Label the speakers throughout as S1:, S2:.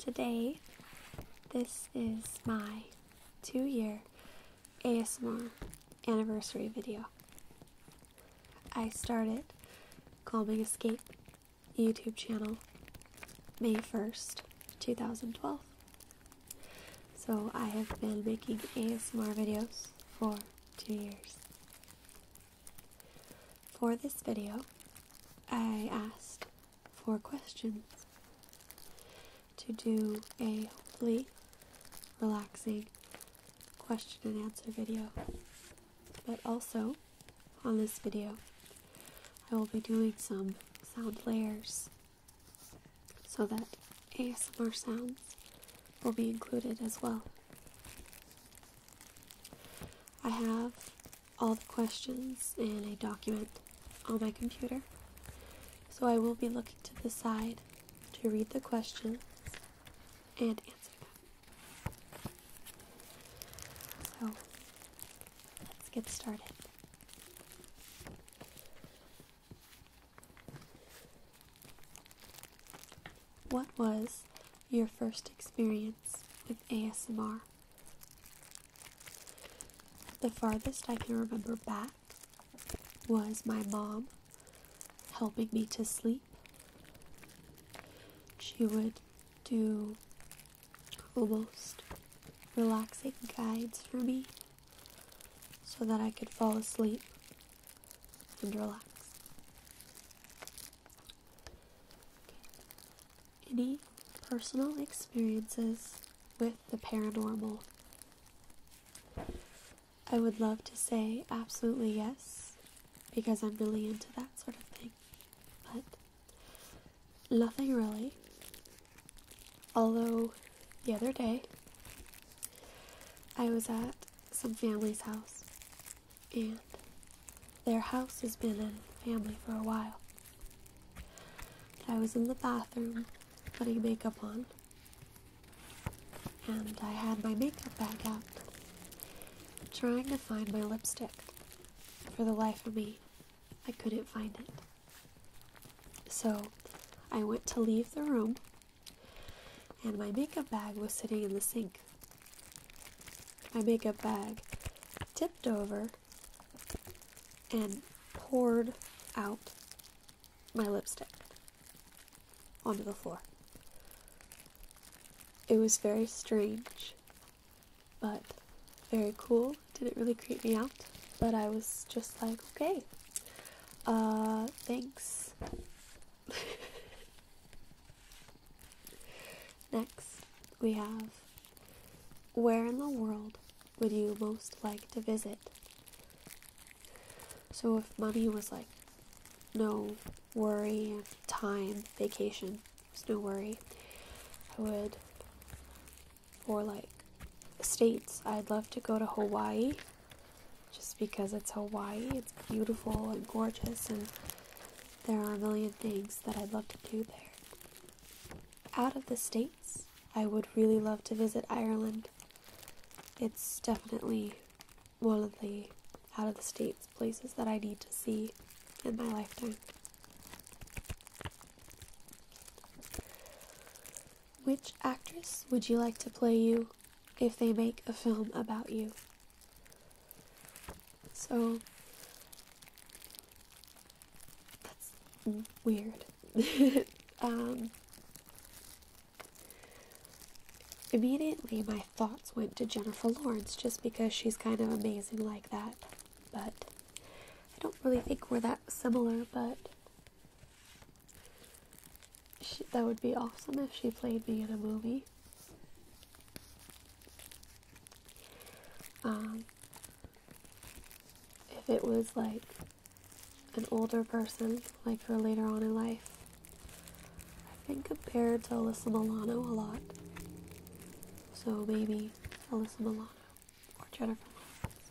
S1: today, this is my 2-year ASMR anniversary video. I started CalmingEscape YouTube channel May 1st, 2012. So I have been making ASMR videos for 2 years. For this video, I asked 4 questions to do a hopefully relaxing question and answer video. But also, on this video, I will be doing some sound layers so that ASMR sounds will be included as well. I have all the questions in a document on my computer, so I will be looking to the side to read the questions and answer them. So, let's get started. What was your first experience with ASMR? The farthest I can remember back was my mom helping me to sleep. She would do almost relaxing guides for me so that I could fall asleep and relax. Any personal experiences with the paranormal? I would love to say absolutely yes, because I'm really into that sort of thing, but nothing really. Although the other day I was at some family's house, and their house has been in family for a while. I was in the bathroom putting makeup on, and I had my makeup bag out, trying to find my lipstick. For the life of me, I couldn't find it. So I went to leave the room, and my makeup bag was sitting in the sink. My makeup bag tipped over and poured out my lipstick onto the floor. It was very strange, but very cool. Didn't really creep me out, but I was just like, okay, thanks. Next, we have, where in the world would you most like to visit? So if money was like no worry, time, vacation was no worry, I would, for like states, I'd love to go to Hawaii, just because it's Hawaii. It's beautiful and gorgeous, and there are a million things that I'd love to do there. Out of the states, I would really love to visit Ireland. It's definitely one of the out of the states places that I need to see in my lifetime. Which actress would you like to play you if they make a film about you? So, that's weird. Immediately my thoughts went to Jennifer Lawrence, just because she's kind of amazing like that. But I don't really think we're that similar, but that would be awesome if she played me in a movie. If it was like an older person, like her later on in life, I've been compared to Alyssa Milano a lot. So maybe Alyssa Milano or Jennifer Lawrence.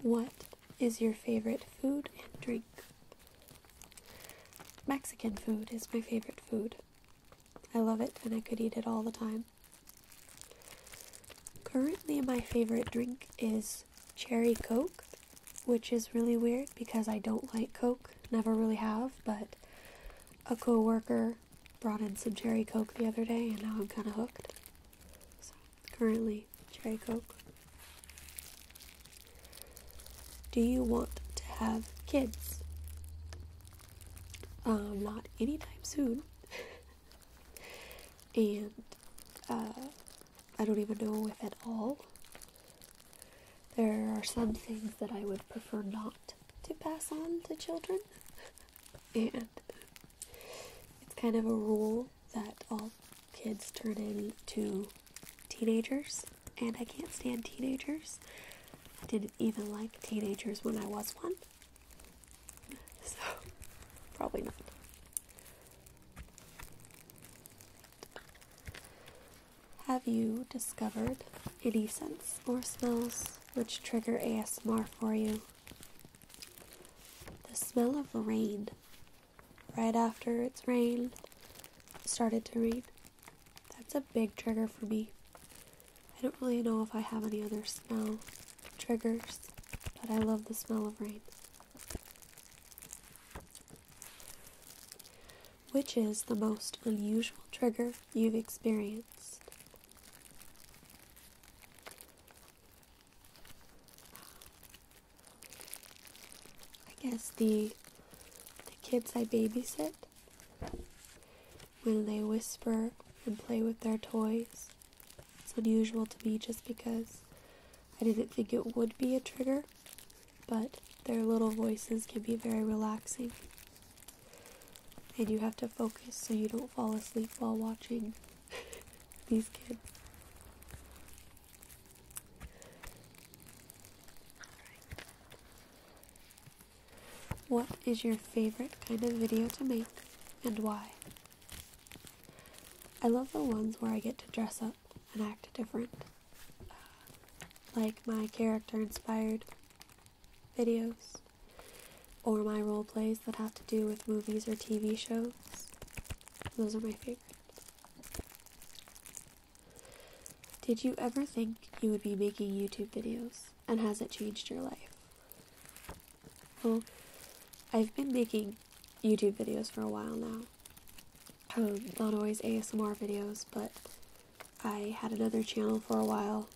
S1: What is your favorite food and drink? Mexican food is my favorite food. I love it and I could eat it all the time. Currently my favorite drink is cherry Coke, which is really weird because I don't like Coke never really have, but a co-worker brought in some cherry coke the other day, and now I'm kind of hooked. So, currently, cherry coke. Do you want to have kids? Not anytime soon. And, I don't even know if at all. There are some things that I would prefer not to pass on to children. And it's kind of a rule that all kids turn into teenagers. And I can't stand teenagers. I didn't even like teenagers when I was one. So, probably not. Have you discovered any scents or smells which trigger ASMR for you? The smell of rain. Right after it's rained, started to rain. That's a big trigger for me. I don't really know if I have any other smell triggers, but I love the smell of rain. Which is the most unusual trigger you've experienced? I guess the kids I babysit, when they whisper and play with their toys, it's unusual to me just because I didn't think it would be a trigger, but their little voices can be very relaxing. And you have to focus so you don't fall asleep while watching these kids. What is your favorite kind of video to make, and why? I love the ones where I get to dress up and act different. Like my character-inspired videos, or my role plays that have to do with movies or TV shows. Those are my favorites. Did you ever think you would be making YouTube videos, and has it changed your life? Well, I've been making YouTube videos for a while now. Not always ASMR videos, but I had another channel for a while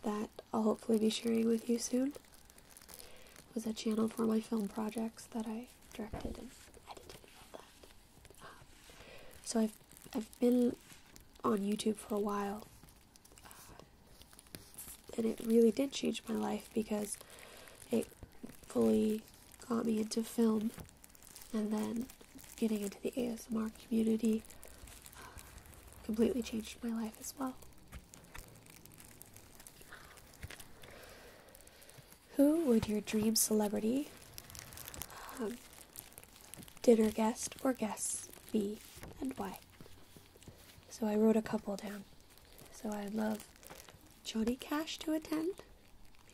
S1: that I'll hopefully be sharing with you soon. It was a channel for my film projects that I directed and edited and all that. So I've been on YouTube for a while, and it really did change my life because it fully got me into film, and then getting into the ASMR community completely changed my life as well. Who would your dream celebrity, dinner guest or guests be, and why? So I wrote a couple down. So I'd love Johnny Cash to attend,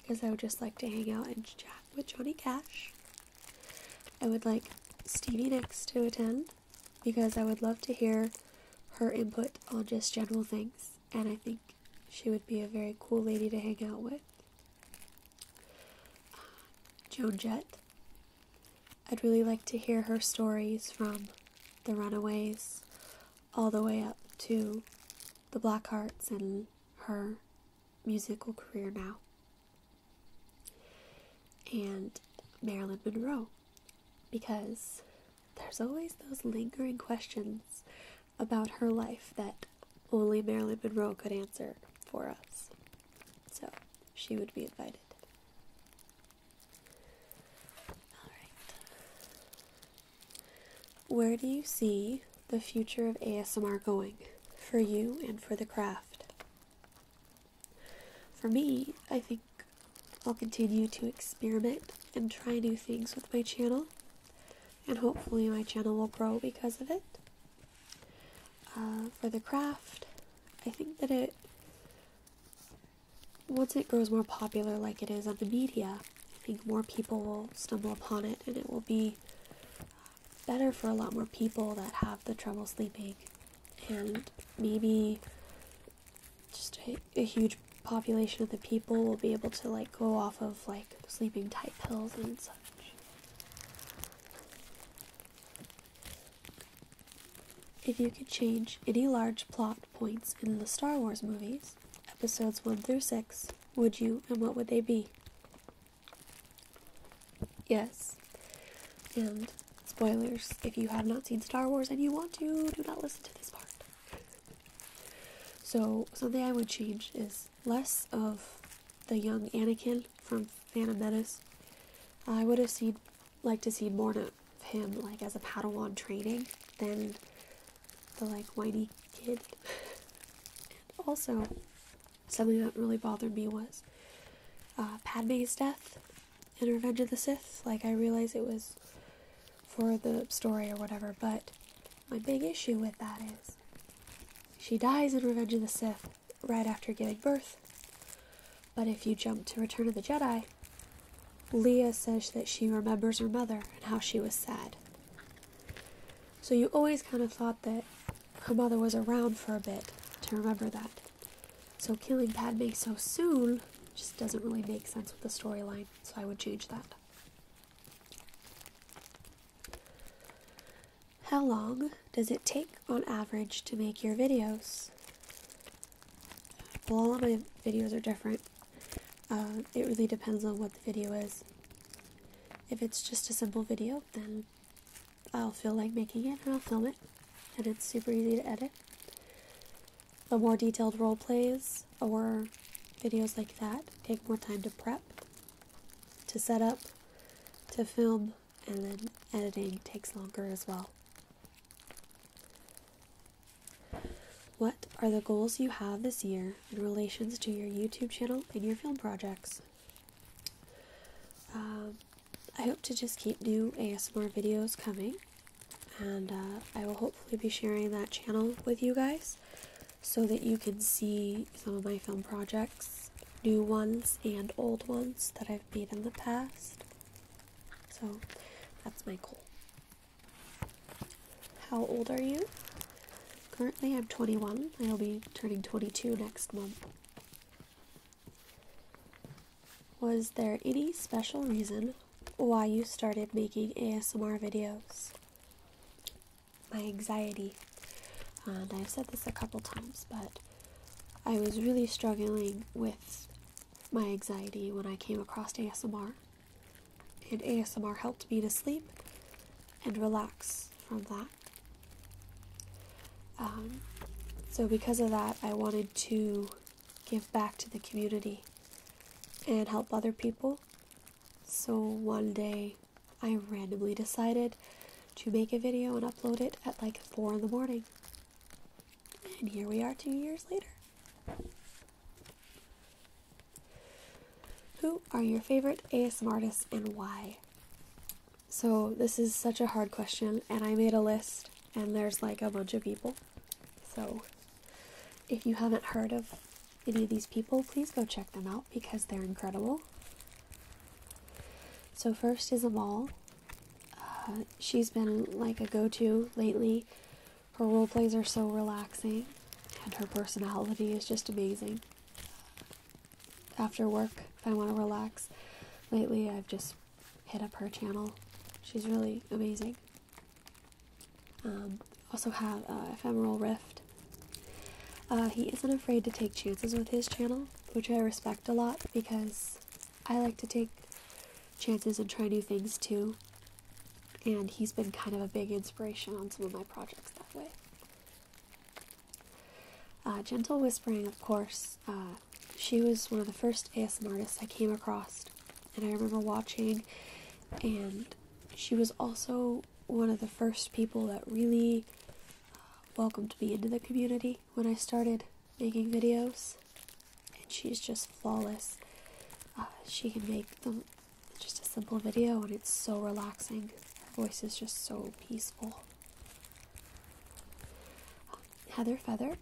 S1: because I would just like to hang out and chat with Johnny Cash. I would like Stevie Nicks to attend, because I would love to hear her input on just general things, and I think she would be a very cool lady to hang out with. Joan Jett. I'd really like to hear her stories from the Runaways all the way up to the Blackhearts and her musical career now. And Marilyn Monroe, because there's always those lingering questions about her life that only Marilyn Monroe could answer for us. So, she would be invited. Alright. Where do you see the future of ASMR going for you and for the craft? For me, I think I'll continue to experiment and try new things with my channel, and hopefully my channel will grow because of it. For the craft, I think that once it grows more popular like it is on the media, I think more people will stumble upon it, and it will be better for a lot more people that have the trouble sleeping, and maybe just a huge population of the people will be able to go off of sleeping type pills and such. if you could change any large plot points in the Star Wars movies, episodes 1 through 6, would you, and what would they be? Yes. And spoilers, if you have not seen Star Wars and you want to, do not listen to this part. So, something I would change is less of the young Anakin from Phantom Menace. I would have liked to see more of him, like, as a Padawan training than the, like, whiny kid. And also, something that really bothered me was Padme's death in Revenge of the Sith. Like, I realize it was for the story or whatever, but my big issue with that is she dies in Revenge of the Sith right after giving birth. But if you jump to Return of the Jedi, Leia says that she remembers her mother and how she was sad. So you always kind of thought that her mother was around for a bit to remember that. So killing Padme so soon just doesn't really make sense with the storyline, so I would change that. How long does it take on average to make your videos? Well, all of my videos are different. It really depends on what the video is. If it's just a simple video, then I'll feel like making it and I'll film it, and it's super easy to edit. The more detailed role plays or videos like that take more time to prep, to set up, to film, and then editing takes longer as well. What are the goals you have this year in relations to your YouTube channel and your film projects? I hope to just keep new ASMR videos coming, and I will hopefully be sharing that channel with you guys so that you can see some of my film projects, new ones and old ones that I've made in the past. So that's my goal. How old are you? Currently I'm 21. I'll be turning 22 next month. Was there any special reason why you started making ASMR videos? My anxiety. And I've said this a couple times, but I was really struggling with my anxiety when I came across ASMR. And ASMR helped me to sleep and relax from that. So because of that, I wanted to give back to the community and help other people. So one day, I randomly decided to make a video and upload it at like 4 in the morning. And here we are 2 years later. Who are your favorite ASMRtists and why? So this is such a hard question, and I made a list, and there's like a bunch of people. So if you haven't heard of any of these people, please go check them out because they're incredible. So first is Amal. She's been like a go-to lately. Her role plays are so relaxing, and her personality is just amazing. After work, if I want to relax, lately I've just hit up her channel. She's really amazing. Also have Ephemeral Rift. He isn't afraid to take chances with his channel, which I respect a lot because I like to take chances and try new things too. And he's been kind of a big inspiration on some of my projects that way. Gentle Whispering, of course. She was one of the first ASMRtists I came across, and I remember watching, and she was also one of the first people that really welcomed me into the community when I started making videos, and she's just flawless. She can make them just a simple video, and it's so relaxing. Her voice is just so peaceful. Heather Feather.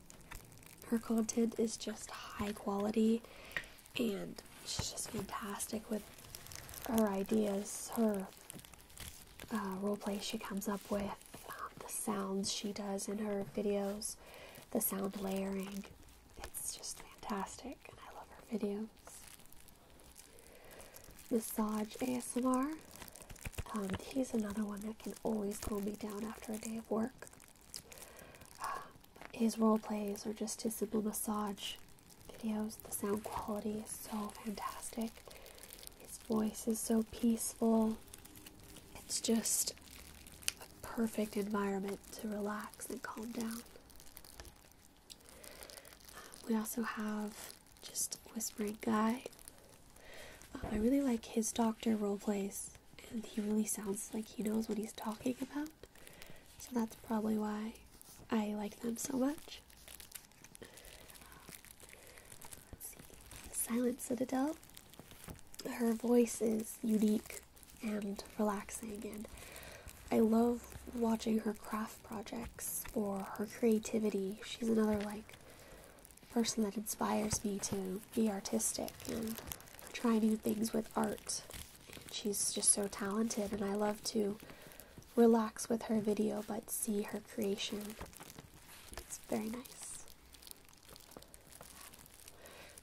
S1: Her content is just high quality, and she's just fantastic with her ideas, her roleplay she comes up with, the sounds she does in her videos, the sound layering. It's just fantastic, and I love her videos. Massage ASMR. He's another one that can always calm me down after a day of work. his role plays or just his simple massage videos, the sound quality is so fantastic. His voice is so peaceful. It's just a perfect environment to relax and calm down. We also have just Whispering Guy. I really like his doctor role plays, and he really sounds like he knows what he's talking about. So that's probably why I like them so much. Let's see. Silent Citadel. Her voice is unique and relaxing, and I love watching her craft projects or her creativity. She's another person that inspires me to be artistic and try new things with art. She's just so talented, and I love to relax with her video but see her creation. It's very nice.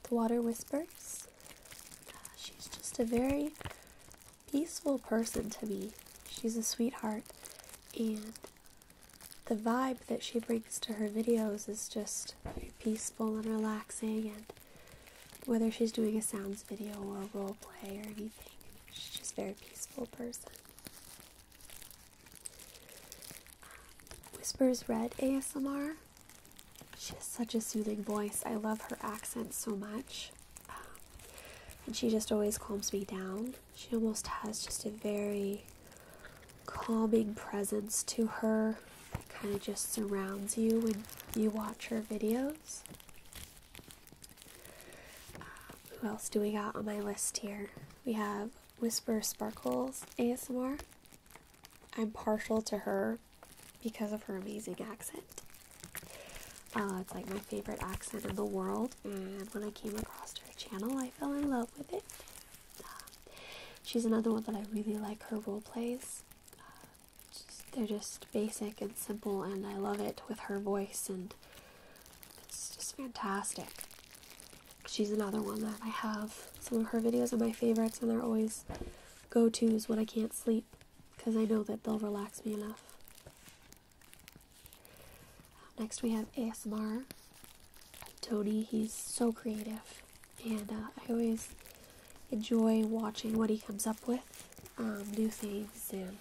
S1: The Water Whispers. She's just a very peaceful person to me. She's a sweetheart, and the vibe that she brings to her videos is just very peaceful and relaxing, and whether she's doing a sounds video or a role play or anything, she's just a very peaceful person. Whispers Red ASMR. She has such a soothing voice. I love her accent so much. And she just always calms me down. She almost has just a very calming presence to her that kind of just surrounds you when you watch her videos. Who else do we got on my list here? We have Whisper Sparkles ASMR. I'm partial to her because of her amazing accent. It's like my favorite accent in the world, and when I came across her channel, I fell in love with it. She's another one that I really like her role plays. They're just basic and simple, and I love it with her voice, and it's just fantastic. She's another one that I have. Some of her videos are my favorites, and they're always go-tos when I can't sleep, because I know that they'll relax me enough. Next we have ASMR Tony. He's so creative, and I always enjoy watching what he comes up with, new things and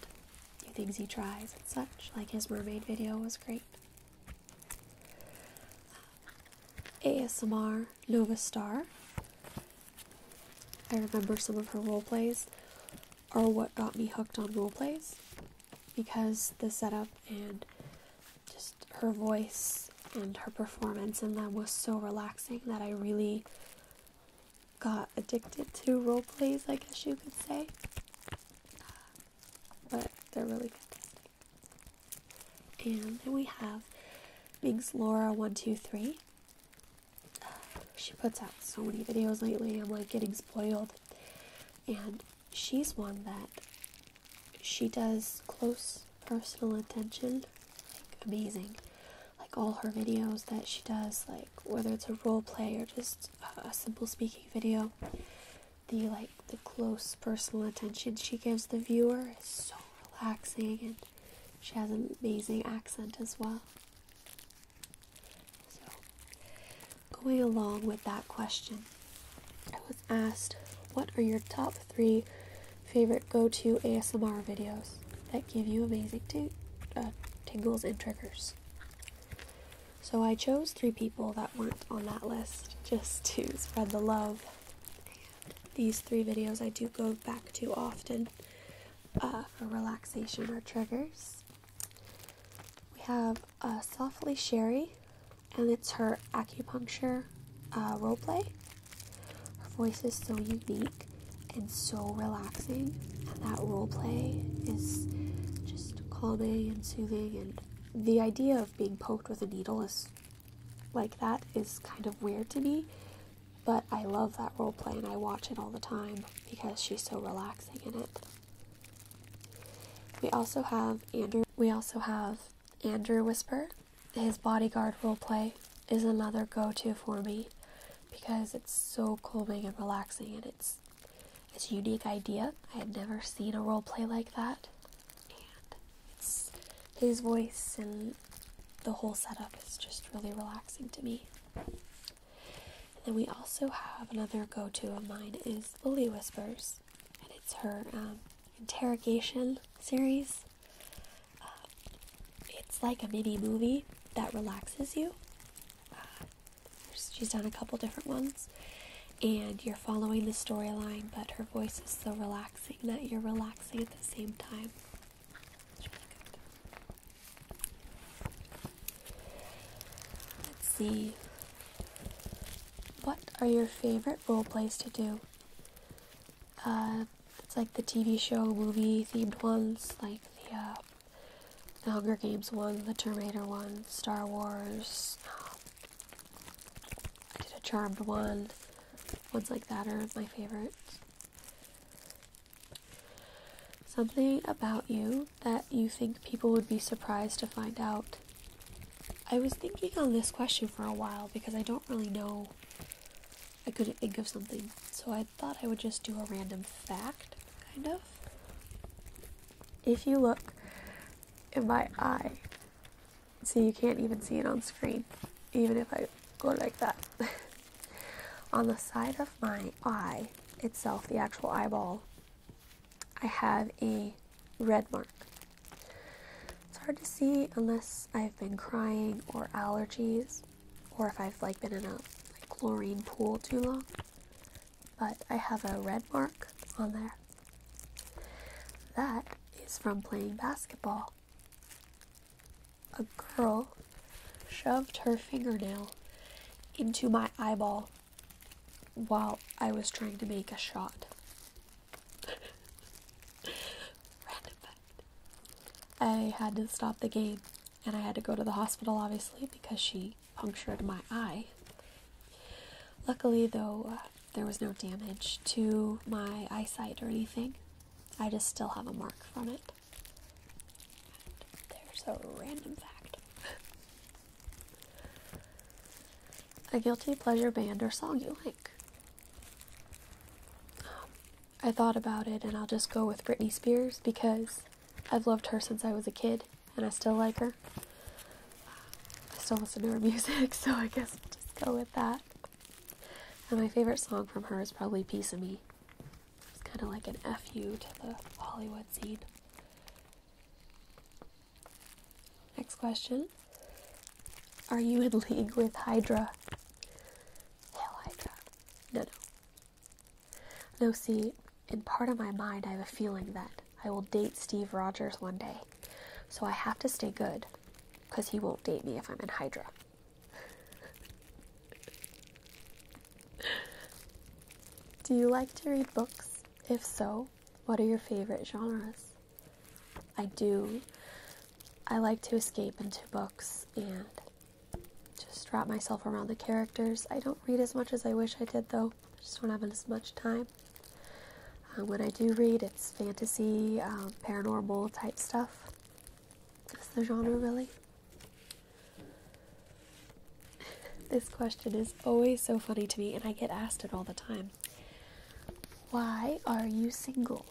S1: new things he tries and such. Like his mermaid video was great. ASMR Nova Star. I remember some of her role plays are what got me hooked on role plays, because the setup and just her voice and her performance in them was so relaxing that I really got addicted to role plays, I guess you could say. But they're really fantastic. And then we have Minx Laura123. She puts out so many videos lately, I'm like getting spoiled. And she's one that she does close personal attention, like amazing. Like all her videos that she does, like whether it's a role play or just a simple speaking video, the close personal attention she gives the viewer is so relaxing, and she has an amazing accent as well. So, going along with that question, I was asked, what are your top 3 favorite go-to ASMR videos that give you amazing tingles and triggers? So I chose 3 people that weren't on that list just to spread the love. And these 3 videos I do go back to often for relaxation or triggers. We have Softly Sherry, and it's her acupuncture roleplay. Her voice is so unique and so relaxing, and that roleplay is just calming and soothing, and the idea of being poked with a needle is like that is kind of weird to me, but I love that roleplay and I watch it all the time because she's so relaxing in it. We also have Andrew Whisper. His bodyguard roleplay is another go-to for me because it's so calming and relaxing, and it's a unique idea. I had never seen a roleplay like that, and it's his voice and the whole setup is just really relaxing to me. And then we also have another go-to of mine is Lily Whispers, and it's her interrogation series. It's like a mini movie that relaxes you. She's done a couple different ones, and you're following the storyline, but her voice is so relaxing that you're relaxing at the same time. It's really good. Let's see. What are your favorite role plays to do? It's like the TV show, movie themed ones, like the Hunger Games one, the Terminator one, Star Wars. I did a Charmed one. Ones like that are my favorites. Something about you that you think people would be surprised to find out. I was thinking on this question for a while because I don't really know. I couldn't think of something, so I thought I would just do a random fact, kind of. If you look in my eye, see, you can't even see it on screen, even if I go like that. On the side of my eye itself, the actual eyeball, I have a red mark. It's hard to see unless I've been crying or allergies, or if I've been in a chlorine pool too long. But I have a red mark on there. That is from playing basketball. A girl shoved her fingernail into my eyeball while I was trying to make a shot. Random fact. I had to stop the game, and I had to go to the hospital, obviously, because she punctured my eye. Luckily, though, there was no damage to my eyesight or anything. I just still have a mark from it. And there's a random fact. A guilty pleasure band or song you like. I thought about it, and I'll just go with Britney Spears because I've loved her since I was a kid, and I still like her. I still listen to her music, so I guess I'll just go with that. And my favorite song from her is probably Piece of Me. It's kind of like an FU to the Hollywood scene. Next question. Are you in league with HYDRA? Hell, HYDRA. No. No, see, in part of my mind, I have a feeling that I will date Steve Rogers one day. So I have to stay good, because he won't date me if I'm in HYDRA. Do you like to read books? If so, what are your favorite genres? I do. I like to escape into books and just wrap myself around the characters. I don't read as much as I wish I did, though. I just don't have as much time. When I do read, it's fantasy, paranormal type stuff. That's the genre, really. This question is always so funny to me, and I get asked it all the time. Why are you single?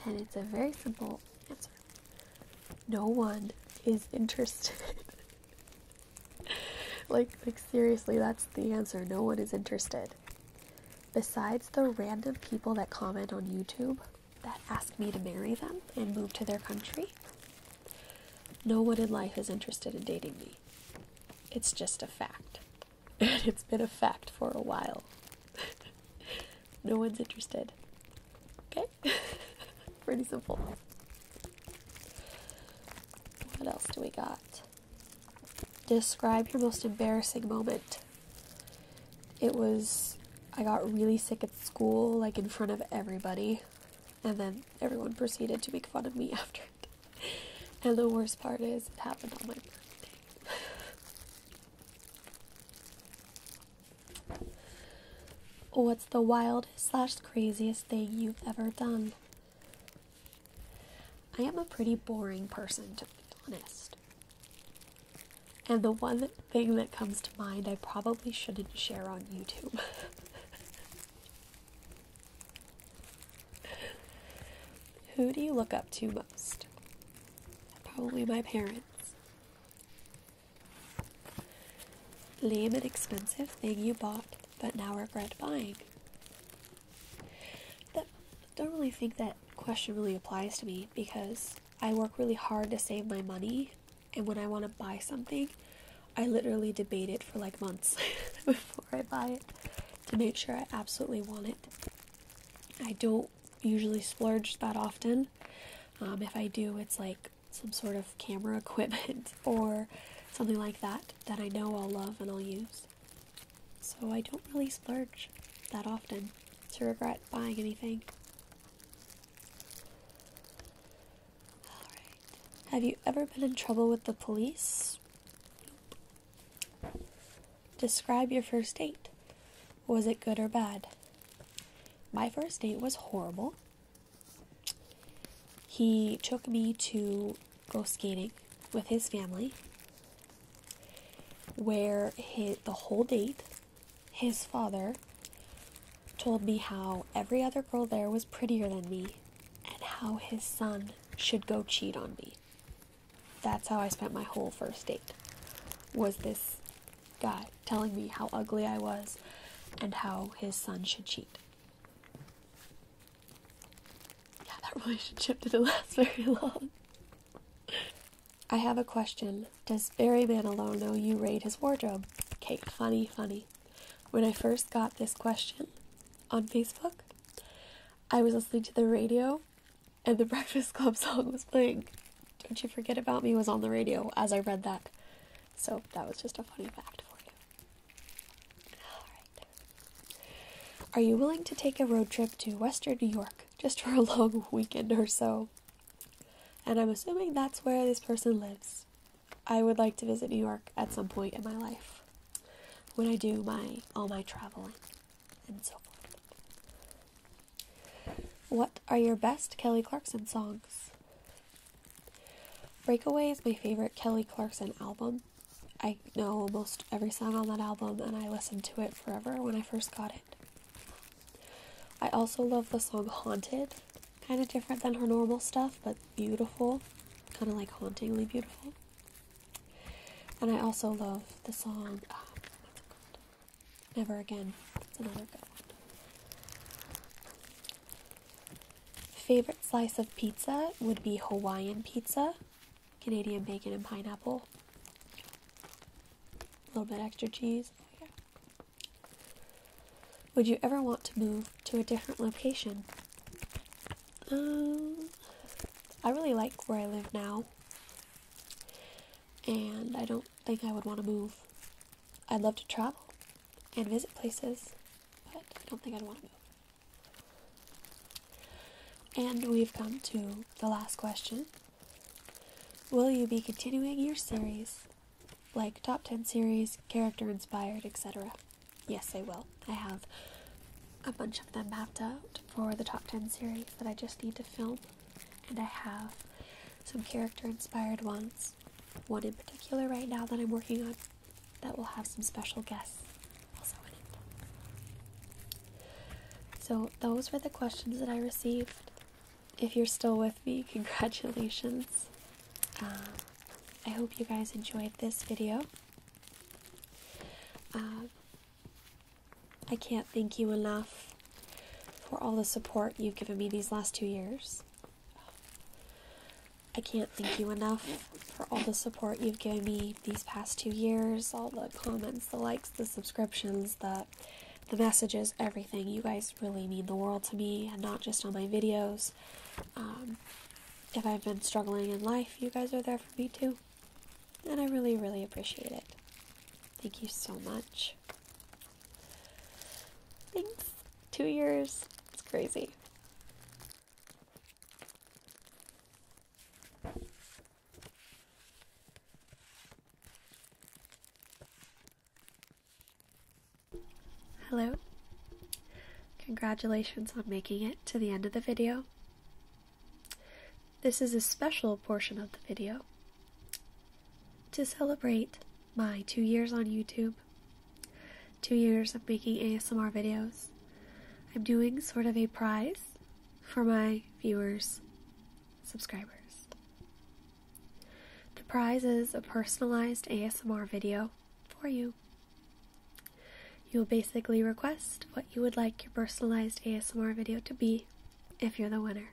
S1: And it's a very simple answer. No one is interested. like seriously, that's the answer. No one is interested. Besides the random people that comment on YouTube that ask me to marry them and move to their country, no one in life is interested in dating me. It's just a fact. And it's been a fact for a while. No one's interested. Okay? Pretty simple. What else do we got? Describe your most embarrassing moment. I got really sick at school, in front of everybody, and then everyone proceeded to make fun of me after it. And the worst part is, it happened on my birthday. What's the wildest / craziest thing you've ever done? I am a pretty boring person, to be honest. And the one thing that comes to mind I probably shouldn't share on YouTube. Who do you look up to most? Probably my parents. lame and expensive thing you bought but now regret buying? I don't really think that question really applies to me, because I work really hard to save my money, and when I want to buy something, I literally debate it for like months before I buy it to make sure I absolutely want it. I don't usually splurge that often. If I do, it's like some sort of camera equipment or something like that that I know I'll love and I'll use. So I don't really splurge that often to regret buying anything. Alright. Have you ever been in trouble with the police? Nope. Describe your first date. Was it good or bad? My first date was horrible. He took me to go skating with his family, where the whole date, his father told me how every other girl there was prettier than me and how his son should go cheat on me. That's how I spent my whole first date, was this guy telling me how ugly I was and how his son should cheat. Yeah, that relationship didn't last very long. I have a question. Does Barry Manilow know you raid his wardrobe? Okay, funny. When I first got this question on Facebook, I was listening to the radio, and the Breakfast Club song was playing. Don't You Forget About Me was on the radio as I read that. So that was just a funny fact for you. Alright. Are you willing to take a road trip to Western New York just for a long weekend or so? And I'm assuming that's where this person lives. I would like to visit New York at some point in my life, when I do all my traveling and so forth. What are your best Kelly Clarkson songs? Breakaway is my favorite Kelly Clarkson album. I know almost every song on that album, and I listened to it forever when I first got it. I also love the song Haunted. Kind of different than her normal stuff, but beautiful. Kind of like hauntingly beautiful. And I also love the song, what's it called? Never Again. It's another good one. Favorite slice of pizza would be Hawaiian pizza. Canadian bacon and pineapple. A little bit extra cheese. Oh, yeah. Would you ever want to move to a different location? I really like where I live now, and I don't think I would want to move. I'd love to travel and visit places, but I don't think I'd want to move. And we've come to the last question. Will you be continuing your series, like top 10 series, character inspired, etc.? Yes, I will. I have a bunch of them mapped out for the top 10 series that I just need to film, and I have some character inspired ones, one in particular right now that I'm working on that will have some special guests also in it. So those were the questions that I received. If you're still with me, congratulations. I hope you guys enjoyed this video. I can't thank you enough for all the support you've given me these last 2 years. I can't thank you enough for all the support you've given me these past 2 years, all the comments, the likes, the subscriptions, the messages, everything. You guys really mean the world to me, and not just on my videos. If I've been struggling in life, you guys are there for me too. And I really, really appreciate it. Thank you so much. Thanks. 2 years. It's crazy. Hello. Congratulations on making it to the end of the video. This is a special portion of the video to celebrate my 2 years on YouTube. 2 years of making ASMR videos. I'm doing sort of a prize for my viewers, subscribers. The prize is a personalized ASMR video for you you'll basically request what you would like your personalized ASMR video to be if you're the winner.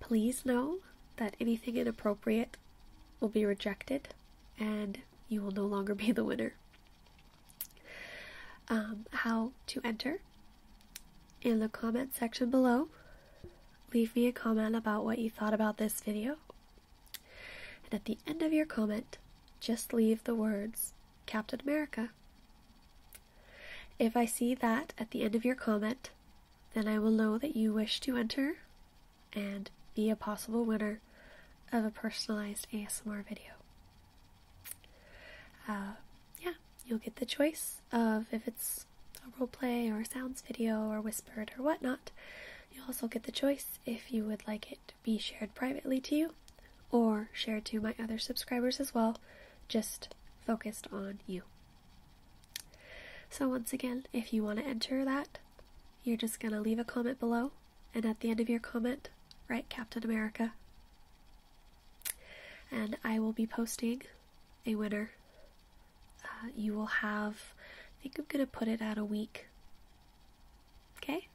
S1: Please know that anything inappropriate will be rejected and you will no longer be the winner. How to enter? In the comment section below, leave me a comment about what you thought about this video. And at the end of your comment, just leave the words Captain America. If I see that at the end of your comment, then I will know that you wish to enter and be a possible winner of a personalized ASMR video. You'll get the choice of if it's a roleplay or a sounds video or whispered or whatnot. You'll also get the choice if you would like it to be shared privately to you or shared to my other subscribers as well, just focused on you. So once again, if you want to enter that, you're just going to leave a comment below, and at the end of your comment, write Captain America. And I will be posting a winner. You will have, I think I'm going to put it at a week. Okay?